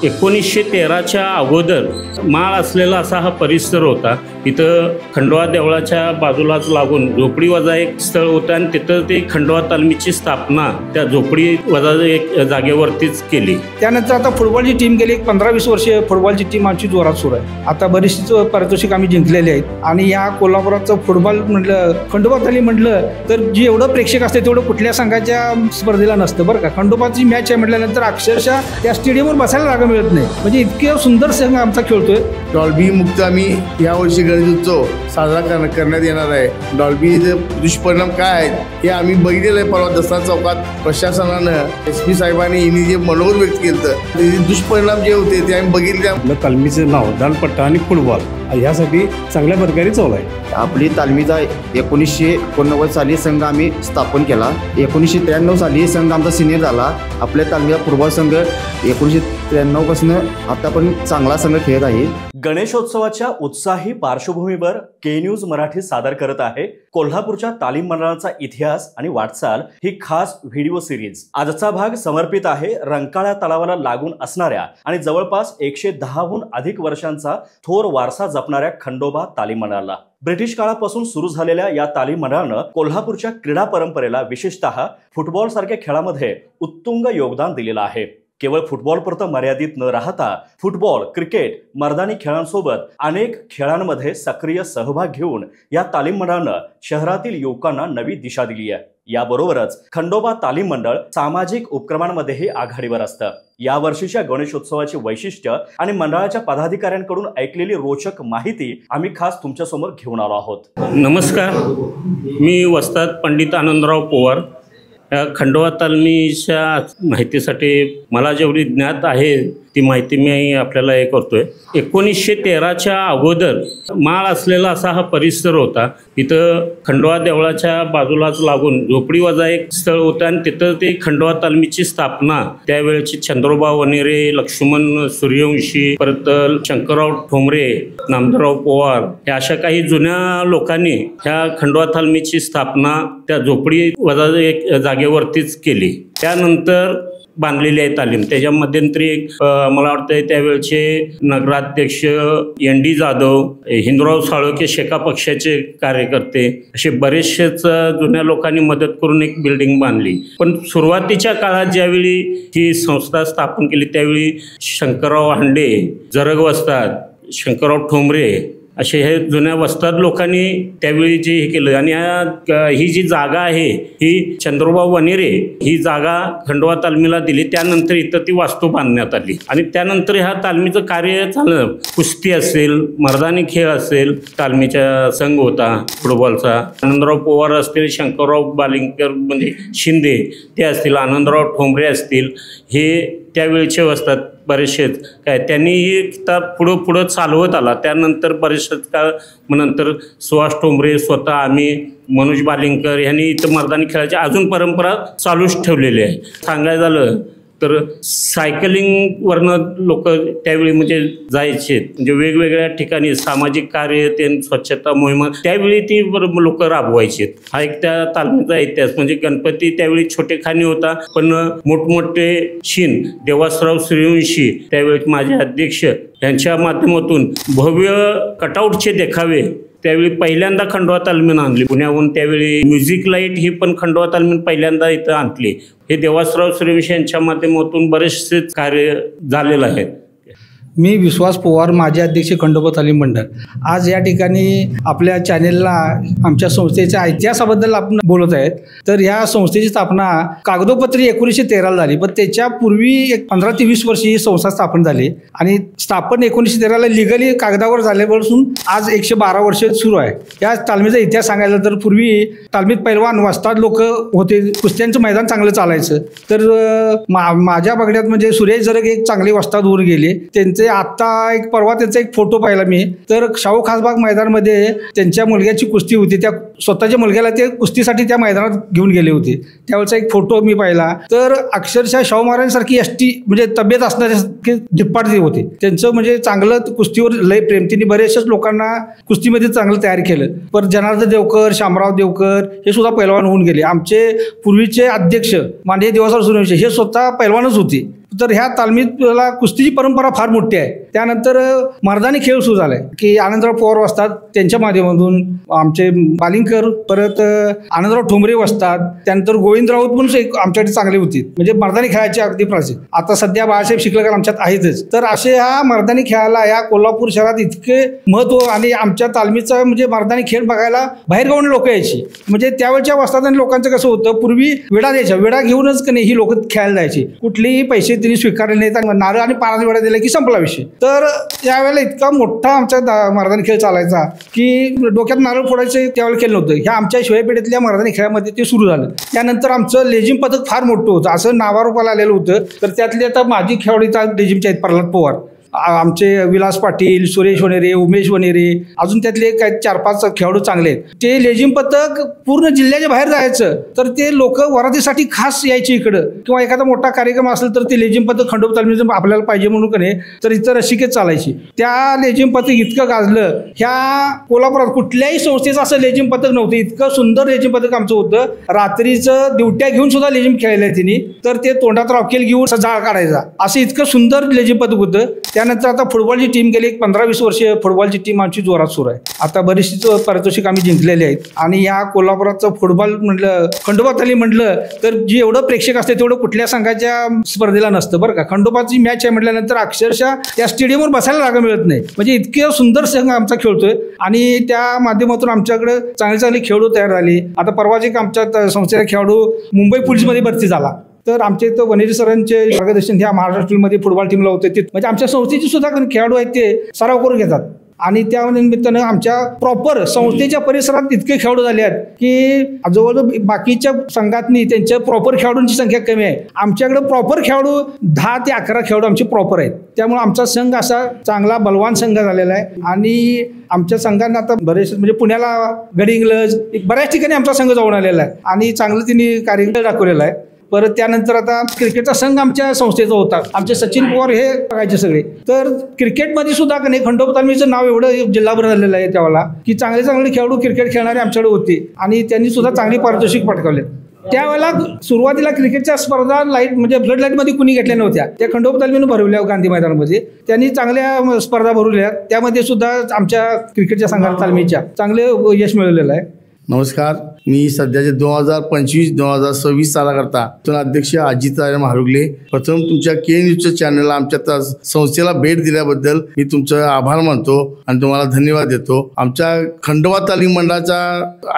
1913च्या अगोदर माळ असलेला असा हा परिसर होता। इथं खंडोबा देवळाच्या बाजूलाच लागून झोपडी वजा एक स्थळ होतं आणि तिथं ते खंडोबा तालमीची स्थापना त्या झोपडी वजा एक जागेवरतीच केली। त्यानंतर आता फुटबॉलची टीम गेली 15-20 वर्ष फुटबॉलची टीम आमची जोरात सुरू आहे। आता बरीचशी पारितोषिक आम्ही जिंकलेले आहेत आणि या कोल्हापुराचं फुटबॉल म्हटलं खंडोबा तालीम म्हटलं तर जे एवढं प्रेक्षक असते तेवढं कुठल्या संघाच्या स्पर्धेला नसतं बरं का। खंडोबाची मॅच आहे म्हटल्यानंतर अक्षरशः त्या स्टेडियमवर बसायला जागा मिळत नाही, म्हणजे इतके सुंदर संघ आमचा खेळतोय। डॉल्बी मुक्त आम्ही यावर्षी गणेशोत्सव साजरा करण्यात येणार आहे। डॉल्बीचे दुष्परिणाम काय आहेत हे आम्ही बघितलेलं आहे। परवा दसरा चौकात प्रशासनानं SP साहेबांनी यांनी जे मनोगत व्यक्त केलं ते दुष्परिणाम जे होते ते आम्ही बघितले। आपलं तालमीचं नाव दालपट्टा आणि फुटबॉल ह्यासाठी चांगल्या प्रकारे चालू आहे। आपली तालमीचा 1989 साली संघ आम्ही स्थापन केला। 1993 साली संघ आमचा सिनियर झाला। आपल्या तालमीचा फुटबॉल संघ 1993 पासून आता पण चांगला संघ खेळत आहे। गणेशोत्सवाच्या उत्साही पार्श्वभूमीवर के न्यूज मराठी सादर करत आहे कोल्हापूरच्या तालीम मंडळाचा इतिहास आणि वाटचाल ही खास व्हिडिओ सिरीज। आजचा भाग समर्पित आहे रंकाळा तलावाला लागून असणाऱ्या आणि जवळपास 110हून अधिक वर्षांचा थोर वारसा जपणाऱ्या खंडोबा तालीम मंडळाला। ब्रिटिश काळापासून सुरू झालेल्या या तालीम मंडळानं कोल्हापूरच्या क्रीडा परंपरेला विशेषतः फुटबॉल सारख्या खेळामध्ये उत्तुंग योगदान दिलेलं आहे। केवळ फुटबॉलपुरतं मर्यादित न राहता फुटबॉल, क्रिकेट, मर्दानी खेळांसोबत अनेक खेळांमध्ये सक्रिय सहभाग घेऊन या तालीम मंडळानं शहरातील युवकांना नवी दिशा दिली आहे। याबरोबरच खंडोबा तालीम मंडळ सामाजिक उपक्रमांमध्येही आघाडीवर असतं। या वर्षीच्या गणेशोत्सवाची वैशिष्ट्य आणि मंडळाच्या पदाधिकाऱ्यांकडून ऐकलेली रोचक माहिती आम्ही खास तुमच्यासमोर घेऊन आलो आहोत। नमस्कार, मी वस्ताद पंडित आनंदराव पवार। या खंडोबा तालमीच्या माहितीसाठी मला जेवढी ज्ञात आहे ती माहिती मी आपल्याला हे करतोय। 1913च्या अगोदर माळ असलेला असा हा परिसर होता। इथं खंडोबा देवळाच्या बाजूलाच लागून झोपडी वजा एक स्थळ होतं आणि तिथं ते खंडोबा तालमीची स्थापना त्यावेळेची चंद्रोबा वनेरे, लक्ष्मण सूर्यवंशी, परत शंकरराव ठोंबरे, नामदेवराव पवार या अशा काही जुन्या लोकांनी ह्या खंडोबा तालमीची स्थापना त्या झोपडी वजा एक जागेवरतीच केली। त्यानंतर बांधलेली आहे तालीम। त्याच्या मध्यंतरी मला वाटतं त्यावेळचे नगराध्यक्ष ND जाधव, हिंदूराव साळोखे शेका पक्षाचे कार्यकर्ते असे बरेचसेच जुन्या लोकांनी मदत करून एक बिल्डिंग बांधली। पण सुरुवातीच्या काळात ज्यावेळी ही संस्था स्थापन केली त्यावेळी शंकरराव हांडे, जरग वस्ताद, शंकरराव ठोंबरे असे हे जुन्या वस्ताद लोकांनी त्यावेळी जे हे केलं आणि ही जी जागा आहे ही चंद्रोबा वनेरे ही जागा खंडोबा तालमीला दिली। त्यानंतर इथं ती वास्तू बांधण्यात आली आणि त्यानंतर ह्या तालमीचं कार्य झालं। कुस्ती असेल, मर्दानी खेळ असेल, तालमीचा संघ होता फुटबॉलचा। आनंदराव पवार असतील, शंकरराव बालिंकर म्हणजे शिंदे ते असतील, आनंदराव ठोंबरे असतील, हे त्यावेळचे वस्ताद बरेचसेच काय त्यांनी पुढं चालवत आला। त्यानंतर बरेचसेच काळ नंतर सुहास ठोंबरे, स्वतः आम्ही, मनोज बालिंकर यांनी इथं मर्दानी खेळाची अजून परंपरा चालूच ठेवलेली आहे। सांगायचं झालं तर सायकलिंगवरनं लोक त्यावेळी म्हणजे जायचे, म्हणजे वेगवेगळ्या ठिकाणी सामाजिक कार्य ते स्वच्छता मोहिमा त्यावेळी ती लोक राबवायचे। हा एक त्या तालमीचा इतिहास। म्हणजे गणपती त्यावेळी छोटेखानी होता, पण मोठमोठे शीन देवासराव सूर्यवंशी त्यावेळी माझे अध्यक्ष यांच्या माध्यमातून भव्य कटआउटचे देखावे त्यावेळी पहिल्यांदा खंडोबा तालमीनं आणली। पुण्याहून त्यावेळी म्युझिक लाईट ही पण खंडोबा तालमीनं पहिल्यांदा इथं आणली। हे देवासराव सूर्यवंशी यांच्या माध्यमातून बरेचसे कार्य झालेलं आहे। मी विश्वास पवार, माजी अध्यक्ष खंडोबा तालीम मंडळ। आज या ठिकाणी आपल्या चॅनेलला आमच्या संस्थेच्या इतिहासाबद्दल आपण बोलत आहेत। तर ह्या संस्थेची स्थापना कागदोपत्री 1913ला झाली, पण त्याच्यापूर्वी एक 15 ते 20 वर्षी ही संस्था स्थापन झाली आणि स्थापन 1913ला लिगली कागदावर झाल्यापासून आज 112 वर्ष सुरू आहे। या तालमीचा इतिहास सांगायला तर पूर्वी तालमीत पैलवान वस्ताद लोक होते, कुस्त्यांचं मैदान चांगलं चालायचं। तर माझ्या बघण्यात म्हणजे सुरेश जरग एक चांगले वस्ताद होऊन गेले। त्यांचे आता एक परवा त्यांचा एक फोटो पाहिला मी, तर शाहू खासबाग मैदानामध्ये त्यांच्या मुलग्याची कुस्ती होती। त्या स्वतःच्या मुलग्याला ते कुस्तीसाठी त्या मैदानात घेऊन गेले होते, त्यावेळेचा एक फोटो मी पाहिला। तर अक्षरशः शाहू महाराजांसारखी एसटी म्हणजे तब्येत असणारे धिप्पाट ते होते। त्यांचं म्हणजे चांगलं कुस्तीवर लय प्रेम, त्यांनी बरेचशाच लोकांना कुस्तीमध्ये चांगलं तयार केलं। पण जनार्दन देवकर, शामराव देवकर हे सुद्धा पैलवान होऊन गेले। आमचे पूर्वीचे अध्यक्ष माननीय देवासराव सूर्यवंशी हे स्वतः पैलवानच होते। तर ह्या तालमीला कुस्तीची परंपरा फार मोठी आहे. त्यानंतर मर्दानी खेळ सुरू झालाय की आनंदराव पवार असतात त्यांच्या माध्यमातून आमचे बालिंगकर, परत आनंदराव ठोंबरे असतात, त्यानंतर गोविंद राऊत पण आमच्याकडे चांगले होते, म्हणजे मर्दानी खेळाचे अगदी प्राचीन. आता सध्या बाळासाहेब शिकलेकर आमच्यात आहेतच. तर असे ह्या मर्दानी खेळाला या कोल्हापूर शहरात इतके महत्व आणि आमच्या तालमीचा म्हणजे मर्दानी खेळ बघायला बाहेरगावून लोक यायची. म्हणजे त्यावेळच्या वस्ताद लोकांचं कसं होतं, पूर्वी विडा द्यायच्या, विडा घेऊनच की नाही ही लोक खेळायला जायची. कुठलेही पैसे त्यांनी स्वीकारले नाहीत, नारळ आणि पानाचा विडा दिला की संपला विषय. तर त्यावेळेला इतका मोठा आमचा मर्दानी खेळ चालायचा की डोक्यात नारळ फोडायचे त्यावेळेला केलं नव्हतं. ह्या आमच्या शिवायपेठेतल्या मर्दानी खेळामध्ये ते सुरू झालं. त्यानंतर आमचं लेझिम पथक फार मोठं होतं, असं नावारूपाला आलेलं होतं. तर त्यातले आता माजी खेळाडू लेझिमचे आहेत प्रल्हाद पवार, आमचे विलास पाटील, सुरेश वनेरे, उमेश वनेरे, अजून त्यातले काही 4-5 खेळाडू चांगले आहेत. ते लेझिम पथक पूर्ण जिल्ह्याच्या बाहेर जायचं तर ते लोक वरातीसाठी खास यायचे इकडं, किंवा एखादा मोठा कार्यक्रम असेल तर ते लेझिम पथक खंडोबा तालमीचं आपल्याला पाहिजे म्हणून का नाही तर इतर रसिकेत चालायची. त्या लेझिम पथक इतकं गाजलं, ह्या कोल्हापुरात कुठल्याही संस्थेचं असं लेझिम पथक नव्हतं. इतकं सुंदर लेझिम पथक आमचं होतं. रात्रीचं ड्युट्या घेऊन सुद्धा लेझिम खेळायला आहे तिने, तर ते तोंडात रॉकेल घेऊन जाळ काढायचा, असं इतकं सुंदर लेझिम पथक होतं. त्यानंतर आता फुटबॉलची टीम गेली 15-20 वर्ष फुटबॉलची टीम आमची जोरात सुरू आहे. आता बरीचशी पारितोषिक आम्ही जिंकलेले आहेत. आणि या कोल्हापुराचं फुटबॉल म्हटलं, खंडोबा तालीम म्हटलं तर जे एवढं प्रेक्षक असते तेवढं कुठल्या संघाच्या स्पर्धेला नसतं बरं का. खंडोबाची मॅच आहे म्हटल्यानंतर अक्षरशः त्या स्टेडियमवर बसायला जागा मिळत नाही, म्हणजे इतके सुंदर संघ आमचा खेळतोय. आणि त्या माध्यमातून आमच्याकडे चांगले चांगले खेळाडू तयार झाले. आता परवाच एक आमच्या संस्थेचा खेळाडू मुंबई पोलीसमध्ये भरती झाला. तर आमच्या इथं वनेरी सरांचे मार्गदर्शन ह्या महाराष्ट्रामध्ये फुटबॉल टीमला होते. म्हणजे आमच्या संस्थेचे सुद्धा खेळाडू आहेत ते सराव करून घेतात. आणि त्या निमित्तानं आमच्या प्रॉपर संस्थेच्या परिसरात इतके खेळाडू झाले आहेत की जवळजवळ बाकीच्या संघातनी त्यांच्या प्रॉपर खेळाडूंची संख्या कमी आहे. आमच्याकडे प्रॉपर खेळाडू 10 ते 11 खेळाडू आमचे प्रॉपर आहेत. त्यामुळे आमचा संघ असा चांगला बलवान संघ झालेला आहे. आणि आमच्या संघांना आता बरेच म्हणजे पुण्याला गडिंग्लज बऱ्याच ठिकाणी आमचा संघ जाऊन आलेला आहे आणि चांगलं त्यांनी कार्य दाखवलेलं आहे. परत त्यानंतर आता क्रिकेटचा संघ आमच्या संस्थेचा होता. आमचे सचिन पवार हे बघायचे सगळे. तर क्रिकेटमध्ये सुद्धा का नाही खंडोबा तालमीचं नाव एवढं जिल्हाभर झालेलं आहे त्यावेळेला की चांगले चांगले खेळाडू क्रिकेट खेळणारे आमच्याकडे होते आणि त्यांनी सुद्धा चांगली पारितोषिक पटकावले. त्यावेळेला सुरुवातीला क्रिकेटच्या स्पर्धा लाईट म्हणजे फ्लड लाईटमध्ये कुणी घेतल्या नव्हत्या, त्या खंडोबा तालमीनं भरवल्या गांधी मैदानामध्ये. त्यांनी चांगल्या स्पर्धा भरवल्या, त्यामध्ये सुद्धा आमच्या क्रिकेटच्या संघाला तालमीच्या चांगले यश मिळवलेलं आहे. नमस्कार, मी सध्याचे 2025-2026 सालाकरता अध्यक्ष अजित महारुगले. प्रथम तुमच्या के न्यूजच्या चॅनलला आमच्या संस्थेला भेट दिल्याबद्दल मी तुमचं आभार मानतो आणि तुम्हाला धन्यवाद देतो. आमच्या खंडोबा तालीम मंडळाचा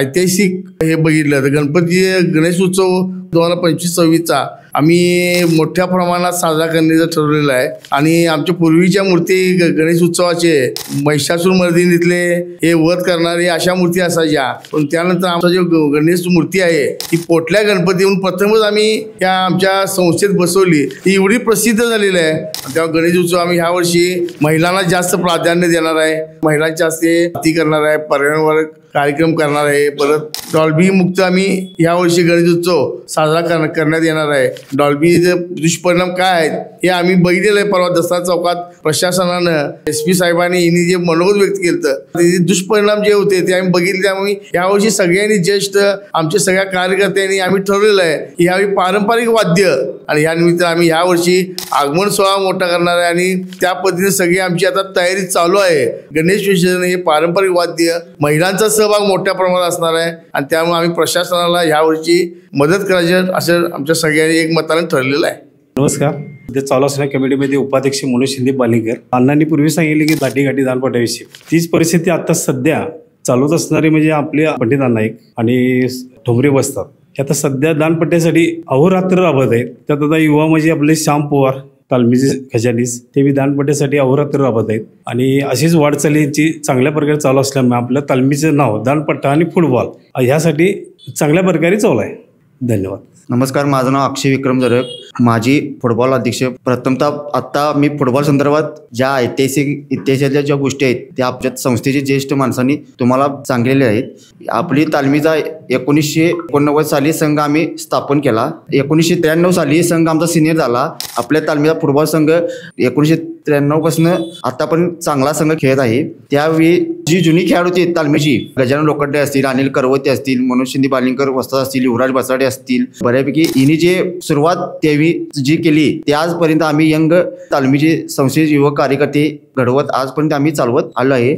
ऐतिहासिक हे बघितलं तर गणेश उत्सव 2025-26चा आम्ही मोठ्या प्रमाणात साजरा करण्याचं ठरवलेलं आहे. आणि आमच्या पूर्वीच्या मूर्ती गणेश उत्सवाचे महिषासूर मर्दिनीतले हे वध करणारे अशा मूर्ती असायच्या. पण त्यानंतर आमचा जो गणेश मूर्ती आहे ती पोटल्या गणपती म्हणून प्रथमच आम्ही या आमच्या संस्थेत बसवली. ती एवढी प्रसिद्ध झालेली आहे. तेव्हा गणेश उत्सव आम्ही ह्या वर्षी महिलांना जास्त प्राधान्य देणार आहे, महिलांच्या हस्ते आरती करणार आहे, पर्यावरण कार्यक्रम करणार आहे. परत डॉल्बी मुक्त आम्ही यावर्षी गणेश उत्सव साजरा करण्यात येणार आहे. डॉल्बीचे दुष्परिणाम काय आहेत हे आम्ही बघितलेलं आहे. परवा दसरा चौकात प्रशासनानं SP साहेबांनी यांनी जे मनोगत व्यक्त केलं ते दुष्परिणाम जे होते ते आम्ही बघितले. त्यामुळे यावर्षी सगळ्यांनी ज्येष्ठ आमच्या सगळ्या कार्यकर्त्यांनी आम्ही ठरवलेलं आहे की यावेळी पारंपरिक वाद्य आणि ह्या निमित्त आम्ही यावर्षी आगमन सोहळा मोठा करणार आहे. आणि त्या पद्धतीने सगळी आमची आता तयारी चालू आहे. गणेश विसर्जन हे पारंपरिक वाद्य महिलांचा सहभाग मोठ्या प्रमाणात असणार आहे आणि त्यामुळे आम्ही प्रशासनाला यावर्षी मदत करायचं असं आमच्या सगळ्यांनी एक मताने ठरलेलं आहे. नमस्कार, ते चालू असणाऱ्या कमिटीमध्ये उपाध्यक्ष मनोज शिंदे बालिंगर. अण्णांनी पूर्वी सांगितले की लाठी दानपटाविषयी तीच परिस्थिती आता सध्या चालूच असणारी म्हणजे आपले पंडित अण्णा एक आणि ठोंबरे बसतात हे आता सध्या दानपट्ट्यासाठी अहोरात्र राबत आहेत. त्यात आता युवा म्हणजे आपले श्याम पवार तालमीचे खजानीस ते दानपट्ट्यासाठी अहोरात्र राबत आहेत. आणि अशीच वाटचालीची चांगल्या प्रकारे चालू असल्यामुळे आपल्या तालमीचं नाव दानपट्टा आणि फुटबॉल ह्यासाठी चांगल्या प्रकारे चालू आहे. धन्यवाद. नमस्कार, माझं नाव अक्षय विक्रम जरग, माजी फुटबॉल अध्यक्ष. प्रथमतः आत्ता मी फुटबॉल संदर्भात ज्या इतिहासाच्या ज्या गोष्टी आहेत त्या आपल्या संस्थेचे ज्येष्ठ माणसांनी तुम्हाला सांगितलेल्या आहेत. आपली तालमीचा 1989 साली संघ आम्ही स्थापन केला. 1993 साली संघ आमचा सिनियर झाला. आपल्या तालमीचा फुटबॉल संघ 1993 1993 पासून आतापर्यंत चांगला संघ खेळत आहे. त्यावेळी जी जुनी खेळाडू होती तालमीची, गजानन लोखंडे असतील, अनिल करवते असतील, मनोज शिंदे बालिंकर वस्ताद असतील, युवराज बसाडे असतील, बऱ्यापैकी हिने जे सुरुवात त्यावेळी जी केली ते आजपर्यंत आम्ही यंग तालमीचे संस्थेचे युवक कार्यकर्ते घडवत आजपर्यंत आम्ही चालवत आलो आहे.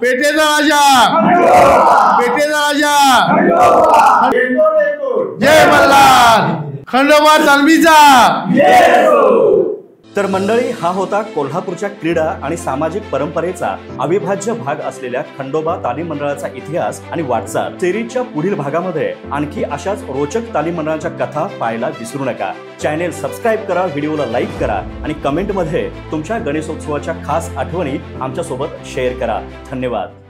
पेटेचा राजा, पेटेचा राजा, जय मल्हार, खंडोबा तालमीचा. तर मंडळी, हा होता कोल्हापूरच्या क्रीडा आणि सामाजिक परंपरेचा अविभाज्य भाग असलेल्या खंडोबा तालीम मंडळाचा इतिहास आणि वाटचाल. सिरीजच्या पुढील भागामध्ये आणखी अशाच रोचक तालीम मंडळाच्या कथा पाहायला विसरू नका. चॅनेल सबस्क्राईब करा, व्हिडिओला लाईक करा आणि कमेंटमध्ये तुमच्या गणेशोत्सवाच्या खास आठवणी आमच्यासोबत शेअर करा. धन्यवाद.